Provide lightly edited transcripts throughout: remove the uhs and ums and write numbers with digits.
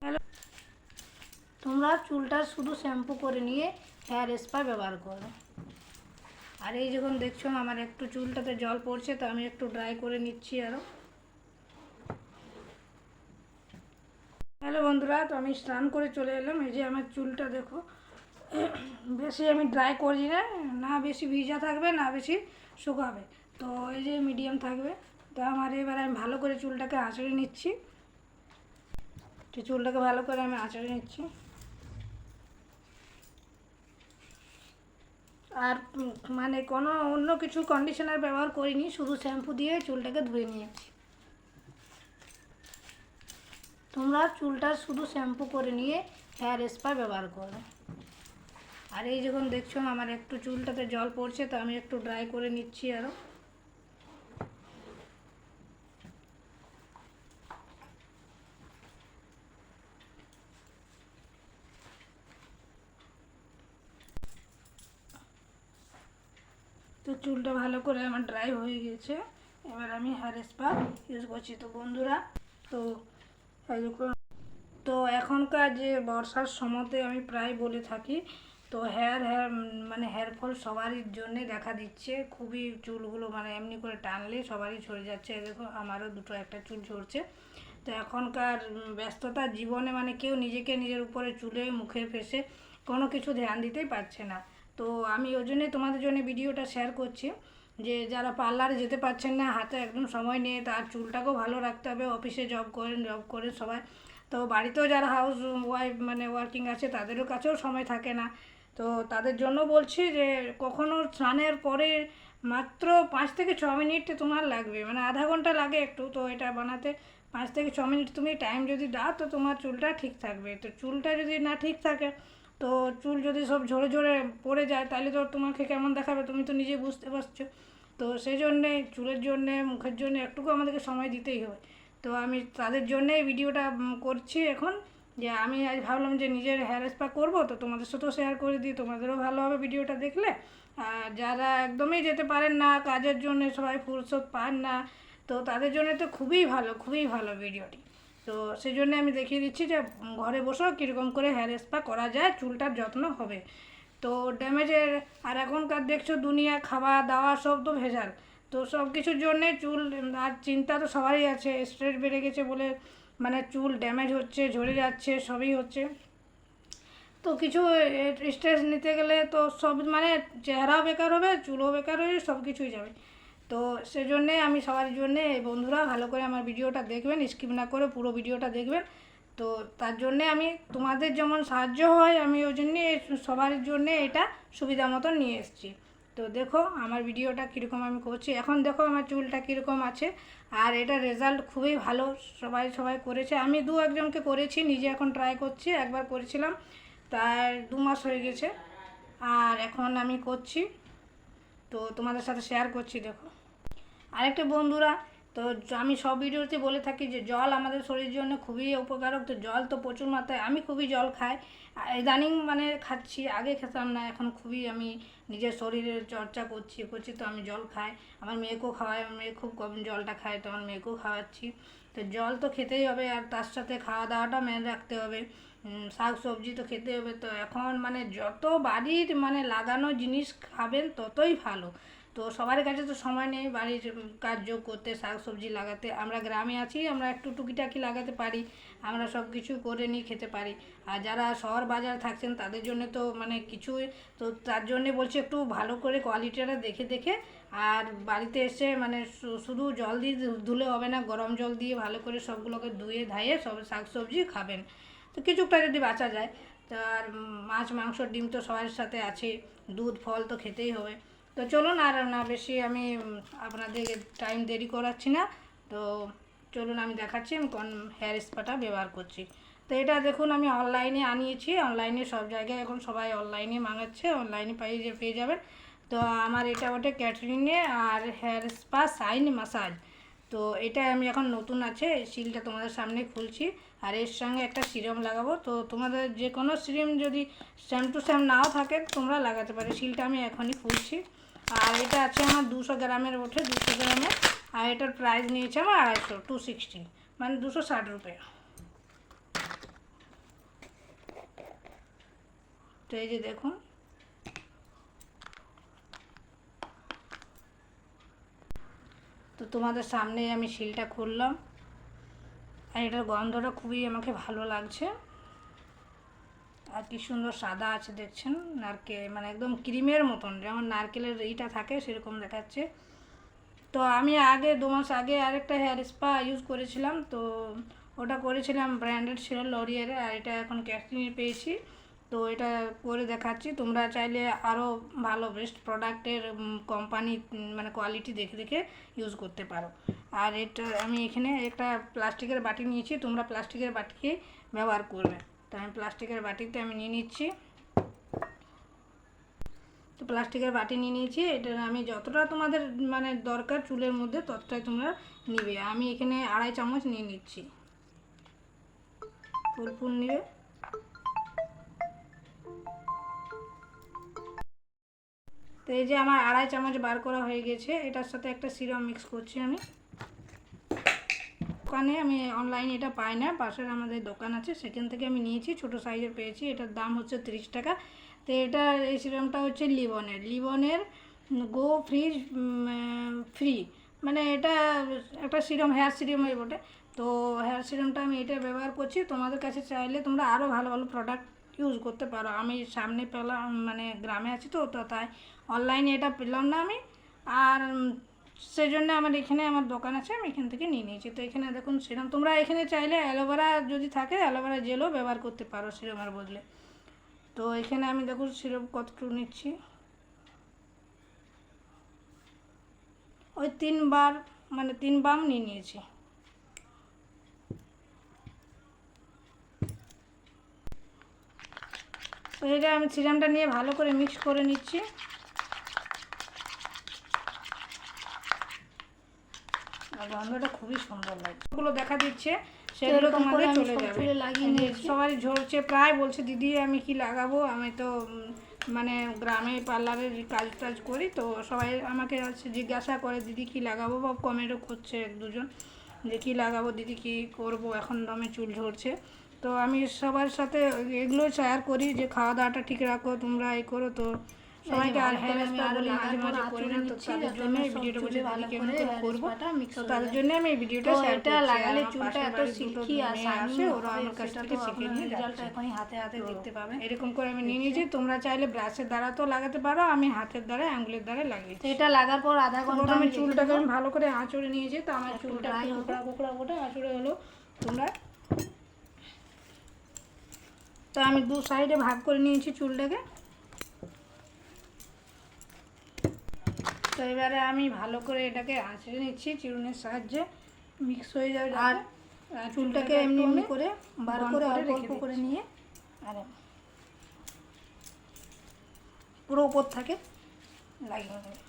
Hello, তোমরা চুলটা শুধু শ্যাম্পু করে নিয়ে হেয়ার স্পা ব্যবহার করো। আর এই যখন দেখছো আমার একটু চুলটাতে জল পড়ছে, তো আমি একটু ড্রাই করে নিচ্ছি আরও। হ্যালো বন্ধুরা, তো আমি স্নান করে চলে এলাম। এই যে আমার চুলটা দেখো, বেশি আমি ড্রাই করি না, না বেশি ভিজা থাকবে না বেশি শুকাবে, তো এই যে মিডিয়াম থাকবে। তো আমার এবার আমি ভালো করে চুলটাকে আঁচড়ে নিচ্ছি। তো চুলটাকে ভালো করে আমি আঁচড়ে নিচ্ছি। আর মানে কোনো অন্য কিছু কন্ডিশনার ব্যবহার করিনি, শুধু শ্যাম্পু দিয়ে চুলটাকে ধুয়ে নিয়েছি। তোমরা চুলটা শুধু শ্যাম্পু করে নিয়ে হেয়ার স্পা ব্যবহার করো। আর এই যখন দেখছো আমার একটু চুলটাতে জল পড়ছে, তো আমি একটু ড্রাই করে নিচ্ছি আরও। তো চুলটা ভালো করে আমার ড্রাই হয়ে গেছে, এবার আমি হেয়ার স্পা ইউজ করছি। তো বন্ধুরা, তো তো এখনকার যে বর্ষার সময়তে আমি প্রায় বলে থাকি, তো মানে হেয়ার ফল সবারই জন্যে দেখা দিচ্ছে। খুবই চুলগুলো মানে এমনি করে টানলে সবারই ঝরে যাচ্ছে। দেখো আমারও দুটো একটা চুল ঝরছে। তো এখনকার ব্যস্ততার জীবনে মানে কেউ নিজের উপরে চুলে মুখে ফেসে কোনো কিছু ধ্যান দিতেই পারছে না। তো আমি ওই জন্যই তোমাদের জন্য ভিডিওটা শেয়ার করছি, যে যারা পার্লারে যেতে পারছেন না, হাতে একদম সময় নেই, তার চুলটাকেও ভালো রাখতে হবে। অফিসে জব করে সবাই, তো বাড়িতেও যারা হাউস ওয়াইফ মানে ওয়ার্কিং আছে, তাদেরও কাছেও সময় থাকে না। তো তাদের জন্য বলছি যে কখনো স্নানের পরে মাত্র 5 থেকে 6 মিনিট তোমার লাগবে, মানে আধা ঘন্টা লাগে একটু। তো এটা বানাতে 5 থেকে 6 মিনিট তুমি টাইম যদি দাও, তো তোমার চুলটা ঠিক থাকবে। তো চুলটা যদি না ঠিক থাকে, তো চুল যদি সব ঝরে ঝরে পড়ে যায়, তাহলে তো তোমাকে কেমন দেখাবে তুমি তো নিজে বুঝতে পারছো। তো সেই জন্যে চুলের জন্যে মুখের জন্য একটুকু আমাদেরকে সময় দিতেই হবে। তো আমি তাদের জন্যে এই ভিডিওটা করছি এখন, যে আমি আজ ভাবলাম যে নিজের হেয়ার স্পা করবো, তো তোমাদের সাথেও শেয়ার করে দিই, তোমাদেরও ভালো হবে ভিডিওটা দেখলে। আর যারা একদমই যেতে পারেন না, কাজের জন্য সবাই ফুরসত পান না, তো তাদের জন্য তো খুবই ভালো ভিডিওটি। তো সেই জন্য আমি দেখিয়ে দিচ্ছি যে ঘরে বসেও কীরকম করে হেয়ার স্পা করা যায়, চুলটার যত্ন হবে। তো ড্যামেজের আর এখনকার দেখছো দুনিয়া খাওয়া দাওয়া সব তো ভেজাল। তো সব কিছুর জন্যে চুল আর চিন্তা তো সবারই আছে, স্ট্রেস বেড়ে গেছে বলে মানে চুল ড্যামেজ হচ্ছে, ঝরে যাচ্ছে, সবই হচ্ছে। তো কিছু স্ট্রেস নিতে গেলে তো সব মানে চেহারাও বেকার হবে, চুলও বেকার হয়ে সব কিছুই যাবে। তো সেজন্যে আমি সবার জন্যে বন্ধুরা ভালো করে আমার ভিডিওটা দেখবেন, স্কিপ না করে পুরো ভিডিওটা দেখবেন। তো তার জন্যে আমি তোমাদের যেমন সাহায্য হয়, আমি ওই জন্যে সবার জন্যে এটা সুবিধা মতন নিয়ে এসেছি। তো দেখো আমার ভিডিওটা কীরকম আমি করছি, এখন দেখো আমার চুলটা কীরকম আছে। আর এটা রেজাল্ট খুবই ভালো, সবাই করেছে। আমি একজনকে করেছি, নিজে এখন ট্রাই করছি। একবার করেছিলাম, তার 2 মাস হয়ে গেছে, আর এখন আমি করছি, তো তোমাদের সাথে শেয়ার করছি। দেখো আরেকটা বন্ধুরা, তো আমি সব ভিডিওতে বলে থাকি যে জল আমাদের শরীরের জন্য খুবই উপকারক। তো জল তো প্রচুর মাত্রায়, আমি খুবই জল খাই, ইদানিং মানে খাচ্ছি, আগে খেতাম না, এখন খুবই আমি নিজের শরীরের চর্চা করছি। তো আমি জল খাই, আমার মেয়েকেও খাওয়াই, আমার মেয়ে খুব কম জলটা খায়, তো আমার মেয়েকেও খাওয়াচ্ছি। তো জল তো খেতেই হবে, আর তার সাথে খাওয়া দাওয়াটা মেনে রাখতে হবে। শাক সবজি তো খেতে হবে। তো এখন মানে যত বাড়ির মানে লাগানো জিনিস খাবেন ততই ভালো। তো সবার কাছে তো সময় নেই বাড়ির কাজ যোগ করতে, শাক সবজি লাগাতে। আমরা গ্রামে আছি, আমরা একটু টুকিটাকি লাগাতে পারি, আমরা সব কিছু করে নিয়ে খেতে পারি। আর যারা শহর বাজার থাকছেন তাদের জন্য তো মানে কিছুই, তো তার জন্যে বলছি একটু ভালো করে কোয়ালিটিটা দেখে আর বাড়িতে এসে মানে শুধু জল দিয়ে ধুলে হবে না, গরম জল দিয়ে ভালো করে সবগুলোকে ধুয়ে ধাইয়ে সব শাক সবজি খাবেন। তো কিছুটা যদি বাঁচা যায়, তার মাছ মাংস ডিম তো সবার সাথে আছে, দুধ ফল তো খেতেই হবে। তো চলুন আর না বেশি আমি আপনাদের টাইম দেরি করাচ্ছি না। তো চলুন আমি দেখাচ্ছি আমি কোন হেয়ার স্পাটা ব্যবহার করছি। তো এটা দেখুন আমি অনলাইনে আনিয়েছি, অনলাইনে সব জায়গায় এখন সবাই অনলাইনে মাঙাচ্ছে, অনলাইনে পেয়ে যাবেন। তো আমার এটা ওটা ক্যাটারিনে আর হেয়ার স্পা শাইন মাসাজ। তো এটা আমি এখন নতুন আছে, এই সিলটা তোমাদের সামনে খুলছি। আর এর সঙ্গে একটা সিরাম লাগাবো। তো তোমাদের যে কোনো সিরাম যদি সেম টু সেম নাও থাকে তোমরা লাগাতে পারো। সিলটা আমি এখনই খুলছি। আর এটা আছে আমার 200 গ্রামের ওঠে, 200 গ্রামের। আর এটার প্রাইস নিয়েছে আমার 250, 260, মানে 260 রুপয়ে। তো এই যে দেখুন, তো তোমাদের সামনে আমি শিলটা খুললাম, আর এটার গন্ধটা খুবই আমাকে ভালো লাগছে। আর কি সুন্দর সাদা আছে দেখছেন, নারকেল মানে একদম ক্রিমের মতন, যেমন নারকেলের এইটা থাকে সেরকম দেখাচ্ছে। তো আমি আগে 2 মাস আগে আরেকটা হেয়ার স্পা ইউজ করেছিলাম, তো ওটা করেছিলাম ব্র্যান্ডেড ছিল লরিয়ারে, আর এটা এখন ক্যাশটিনে পেয়েছি। তো এটা করে দেখাচ্ছি, তোমরা চাইলে আরও ভালো বেস্ট প্রোডাক্টের কোম্পানি মানে কোয়ালিটি দেখে দেখে ইউজ করতে পারো। আর এটা আমি এখানে একটা প্লাস্টিকের বাটি নিয়েছি, তোমরা প্লাস্টিকের বাটিকেই ব্যবহার করবে। তো আমি প্লাস্টিকের বাটিতে আমি নিয়ে নিচ্ছি। তো প্লাস্টিকের বাটি নিয়ে নিয়েছি, এটা আমি যতটা তোমাদের মানে দরকার চুলের মধ্যে ততটাই তোমরা নিবে। আমি এখানে 2.5 চামচ নিয়ে নিচ্ছি, ফুল নিবে। তো এই যে আমার 2.5 চামচ বার করা হয়ে গেছে, এটার সাথে একটা সিরাম মিক্স করছি আমি। দোকানে আমি অনলাইনে এটা পাই না, পাশের আমাদের দোকান আছে সেখান থেকে আমি নিয়েছি, ছোটো সাইজের পেয়েছি, এটার দাম হচ্ছে 30 টাকা। তো এটা এই সিরামটা হচ্ছে লিবনের গো ফ্রিজ ফ্রি, মানে এটা একটা সিরাম, হেয়ার সিরামের বটে। তো হেয়ার সিরামটা আমি এটা ব্যবহার করছি, তোমাদের কাছে চাইলে তোমরা আরও ভালো ভালো প্রোডাক্ট ইউজ করতে পারো। আমি সামনে পেলাম, মানে গ্রামে আছি তো, তাই অনলাইনে এটা পেলাম না আমি, আর সেই জন্য আমার এখানে আমার দোকান আছে, আমি এখান থেকে নিয়ে নিয়েছি। তো এখানে দেখুন সিরাম, তোমরা এখানে চাইলে অ্যালোভেরা যদি থাকে অ্যালোভেরা জেলও ব্যবহার করতে পারো সিরামের বদলে। তো এখানে আমি দেখুন সিরাপ কতটুকু নিচ্ছি, ওই 3 বার মানে 3 বাম নিয়ে নিয়েছি। তো এটা আমি সিরামটা নিয়ে ভালো করে মিক্স করে নিচ্ছি। গন্ধটা খুবই সুন্দর লাগছে, ওগুলো দেখা দিচ্ছে সেগুলো তোমাদের চলে যাবে। সবাই ঝরছে, প্রায় বলছে দিদি আমি কি লাগাবো, আমি তো মানে গ্রামে পার্লারের কাজ টাজ করি, তো সবাই আমাকে জিজ্ঞাসা করে দিদি কি লাগাবো, বা কমেন্টও করছে 1-2 জন যে কী লাগাবো দিদি, কী করবো, এখন দমে চুল ঝরছে। তো আমি সবার সাথে এগুলো শেয়ার করি যে খাওয়া দাওয়াটা ঠিক রাখো, তোমরা এই করো। তো সবাইকে আর হেয়ার স্পা বলি মাঝে মাঝে করি না, তো তাদের জন্য এই ভিডিওটা বলছি দিদি কেমন করে করবো, তো তাদের জন্য আমি এই ভিডিওটা শেয়ার করছি। এটা লাগালে চুলটা এত সিল্কি আর শাইনি, ওরা আমার কাছ থেকে শিখে নিয়ে রেজাল্টটা এখনই হাতে হাতে দেখতে পাবে। এরকম করে আমি নিয়ে নিয়েছি, তোমরা চাইলে ব্রাশের দ্বারা তো লাগাতে পারো, আমি হাতের দ্বারা আঙুলের দ্বারা লাগিয়েছি। এটা লাগার পর আধা ঘন্টা আমি চুলটাকে আমি ভালো করে আঁচড়ে নিয়েছি, তো আমার চুলটা কোকড়া কোকড়া আঁচড়ে হলো তোমরা। তো আমি 2 সাইডে ভাগ করে নিয়েছি চুলটাকে। তো এবারে আমি ভালো করে এটাকে আঁচড়ে নিচ্ছি চিরুনির সাহায্যে, মিক্স হয়ে যাবে। আর চুলটাকে এমনি এমনি করে বার করে অল্প অল্প করে নিয়ে, আর পুরো উপর থাকে লাগিয়ে দেবে।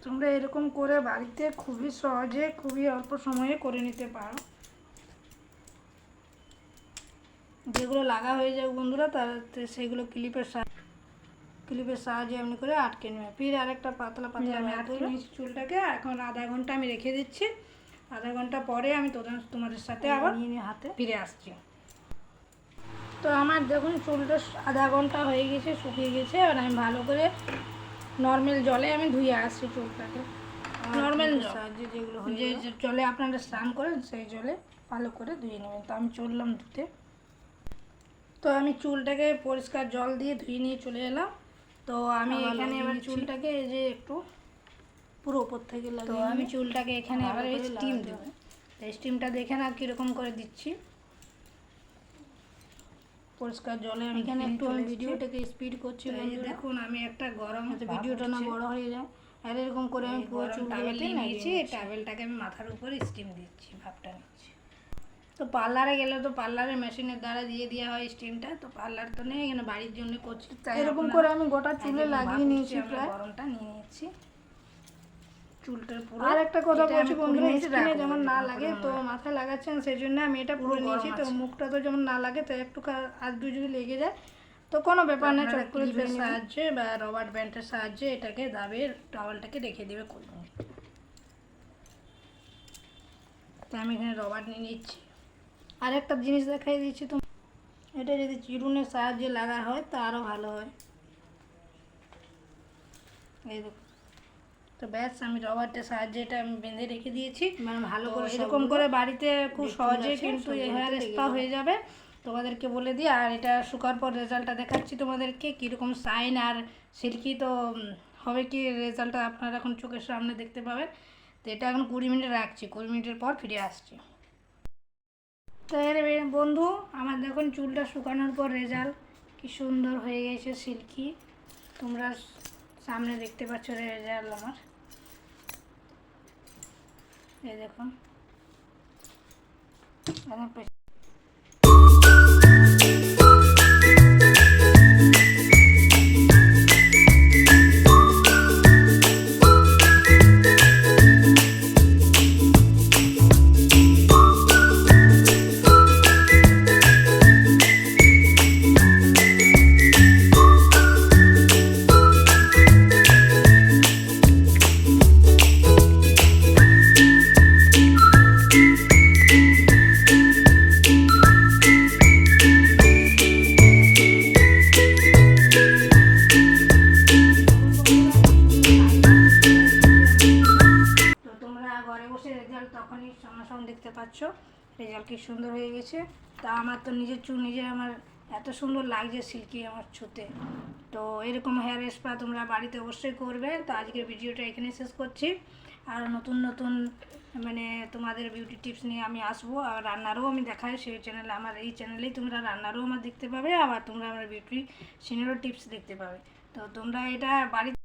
তোমরা এরকম করে বাড়িতে খুবই সহজে খুবই অল্প সময়ে করে নিতে পারো। যেগুলো লাগা হয়ে যায় বন্ধুরা, তার সেগুলো ক্লিপের সাহায্যে এমনি করে আটকে নেবে। ফির আরেকটা পাতলা আমি আটকে নিয়েছি চুলটাকে। এখন আধা ঘন্টা আমি রেখে দিচ্ছি, আধা ঘন্টা পরে আমি তোমাদের সাথে আবার হাতে ফিরে আসছি। তো আমার দেখুন চুলটা আধা ঘন্টা হয়ে গেছে, শুকিয়ে গেছে। আর আমি ভালো করে নর্মাল জলে আমি ধুয়ে আসছি চুলটাকে, নর্মাল সাহায্যে, যেগুলো যে জলে আপনারা স্নান করেন সেই জলে ভালো করে ধুয়ে নেবেন। তো আমি চললাম ধুতে। তো আমি চুলটাকে পরিষ্কার জল দিয়ে ধুয়ে নিয়ে চলে এলাম। তো আমি এখানে এবার চুলটাকে এই যে একটু পুরো উপর থেকে লাগিয়ে, আমি চুলটাকে এখানে এবার স্টিম দেব। স্টিমটা দেখে না কীরকম করে দিচ্ছি, পরিষ্কার জলে আমি এখানে একটু ভিডিওটাকে স্পিড করছি। দেখুন আমি একটা গরম, ভিডিওটা না বড় হয়ে যায়, আর এরকম করে আমি পুরো চুল টাওয়েলটা নিয়েছি, টাওয়েলটাকে আমি মাথার উপরে স্টিম দিচ্ছি, ভাবটা নিচ্ছি। তো পার্লারে গেলে তো পার্লারের মেশিনের দ্বারা দিয়ে দেওয়া হয় স্টিমটা, তো পার্লার তো নেই, এখানে বাড়ির জন্য করছি, তাই এরকম করে আমি গোটা চুলে লাগিয়ে নিয়েছি। প্রায় গরমটা নিয়ে নিয়েছি চুলটার পুরো। আর একটা কথা বলছি বন্ধুরা, স্কিনে যেমন না লাগে, তো মাথায় লাগাচ্ছেন সেই জন্য আমি এটা পুরো নিয়েছি। তো মুখটা তো যেমন না লাগে, তো একটু আধটু যদি লেগে যায় তো কোনো ব্যাপার না, চট করে ক্লিপের সাহায্যে বা রবার ব্যান্ডের সাহায্যে এটাকে দাবে, টাওয়ালটাকে রেখে দেবে করবেন। তো আমি এখানে রবার নিয়ে নিচ্ছি, আরেকটা জিনিস দেখাই দিচ্ছি তো, এটা যদি চিরুনের সাহায্যে লাগা হয় তা আরও ভালো হয়। এই দেখো, তো ব্যাস আমি রবারটার সাহায্যে এটা আমি বেঁধে রেখে দিয়েছি। মানে ভালো তো করে এরকম করে বাড়িতে খুব সহজে আছে, কিন্তু এই সবগুলোতে হেয়ার লেগে স্পা যাবে। হয়ে যাবে। তোমাদেরকে বলে দিই, আর এটা শুকার পর রেজাল্টটা দেখাচ্ছি তোমাদেরকে কীরকম শাইন আর সিল্কি তো হবে কি রেজাল্টটা আপনারা এখন চোখের সামনে দেখতে পাবেন। তো এটা এখন 20 মিনিট রাখছি, 20 মিনিটের পর ফিরে আসছি। তো এর বন্ধু আমার দেখুন চুলটা শুকানোর পর রেজাল্ট কি সুন্দর হয়ে গেছে, সিল্কি। তোমরা সামনে দেখতে পাচ্ছ রেজাল্ট আমার, এই দেখুন। তো তোমরা ঘরে বসে রেজাল্ট তখনই সামনাসামনি দেখতে পাচ্ছ, রেজাল্ট কি সুন্দর হয়ে গেছে। তা আমার তো নিজের চুল নিজে আমার এত সুন্দর লাগছে সিল্কি আমার ছুতে। তো এরকম হেয়ার স্পা তোমরা বাড়িতে অবশ্যই করবে। তো আজকের ভিডিওটা এখানে শেষ করছি। আর নতুন নতুন মানে তোমাদের বিউটি টিপস নিয়ে আমি আসবো, আর রান্নারও আমি দেখাই সেই চ্যানেলে, আমার এই চ্যানেলেই তোমরা রান্নারও আমার দেখতে পাবে, আবার তোমরা আমার বিউটি সিনেরও টিপস দেখতে পাবে। তো তোমরা এটা বাড়িতে